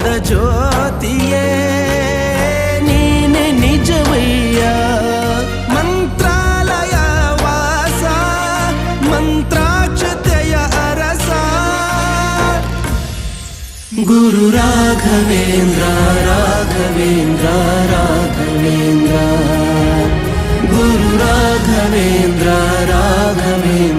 ಜ್ಞಾನದ ಜ್ಯೋತಿಯೇ ನೀನೆ ನಿಜವಯ್ಯ. ಮಂತ್ರಾಲಯ ವಾಸ ಮಂತ್ರಾಕ್ಷತೆಯ ಅರಸ ಗುರು ರಾಘವೇಂದ್ರ ರಾಘವೇಂದ್ರ ರಾಘವೇಂದ್ರ ಗುರು ರಾಘವೇಂದ್ರ ರಾಘವೇಂದ್ರ